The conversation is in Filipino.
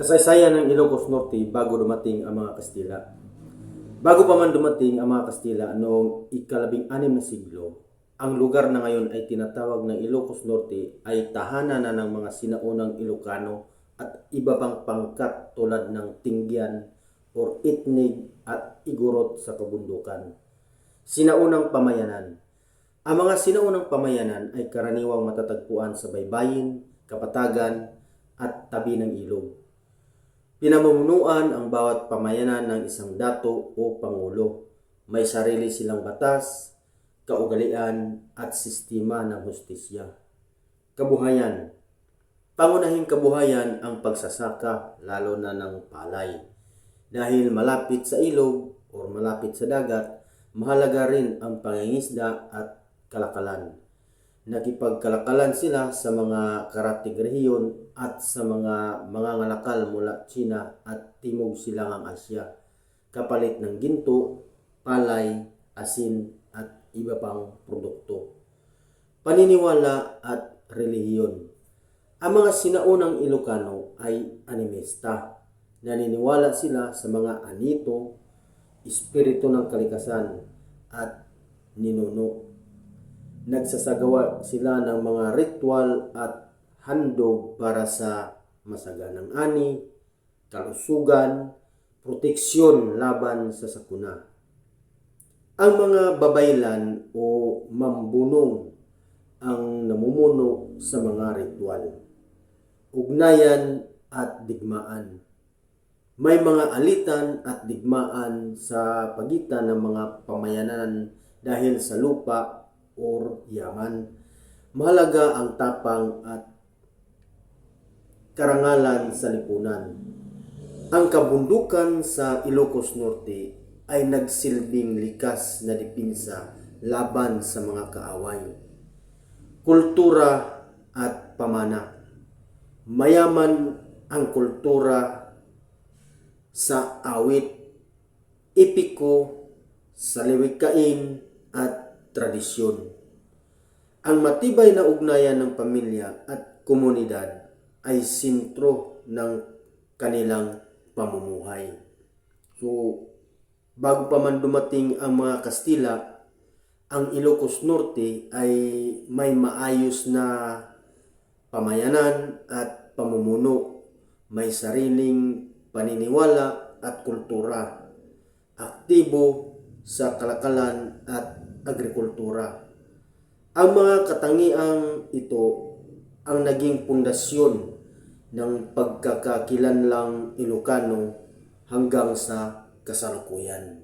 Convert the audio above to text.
Kasaysayan ng Ilocos Norte bago dumating ang mga Kastila. Bago pa man dumating ang mga Kastila noong ika-16 na siglo, ang lugar na ngayon ay tinatawag ng Ilocos Norte ay tahanan na ng mga sinaunang Ilocano at iba pang pangkat tulad ng Tinggian or Itnig at Igorot sa kabundukan. Sinaunang pamayanan. Ang mga sinaunang pamayanan ay karaniwang matatagpuan sa baybayin, kapatagan at tabi ng ilog. Pinamumunuan ang bawat pamayanan ng isang dato o pangulo. May sarili silang batas, kaugalian at sistema ng hustisya. Kabuhayan. Pangunahing kabuhayan ang pagsasaka, lalo na ng palay. Dahil malapit sa ilog o malapit sa dagat, mahalaga rin ang pangingisda at kalakalan. Nakipagkalakalan sila sa mga karatig rehiyon at sa mga mangangalakal mula China at Timog Silangang Asya, kapalit ng ginto, palay, asin at iba pang produkto. Paniniwala at relihiyon. Ang mga sinaunang Ilocano ay animista. Naniniwala sila sa mga anito, espiritu ng kalikasan at ninuno. Nagsasagawa sila ng mga ritual at handog para sa masaganang ani, kalusugan, proteksyon laban sa sakuna. Ang mga babaylan o mambunong ang namumuno sa mga ritual. Ugnayan at digmaan. May mga alitan at digmaan sa pagitan ng mga pamayanan dahil sa lupa or yaman. Mahalaga ang tapang at karangalan sa lipunan. Ang kabundukan sa Ilocos Norte ay nagsilbing likas na depensa laban sa mga kaaway. Kultura at pamana. Mayaman ang kultura sa awit, epiko, salawikain at tradisyon. Ang matibay na ugnayan ng pamilya at komunidad ay sentro ng kanilang pamumuhay. So, bago pa man dumating ang mga Kastila, ang Ilocos Norte ay may maayos na pamayanan at pamumuno, may sariling paniniwala at kultura, aktibo sa kalakalan at agrikultura. Ang mga katangiang ito ang naging pundasyon ng pagkakakilanlang Ilocano hanggang sa kasalukuyan.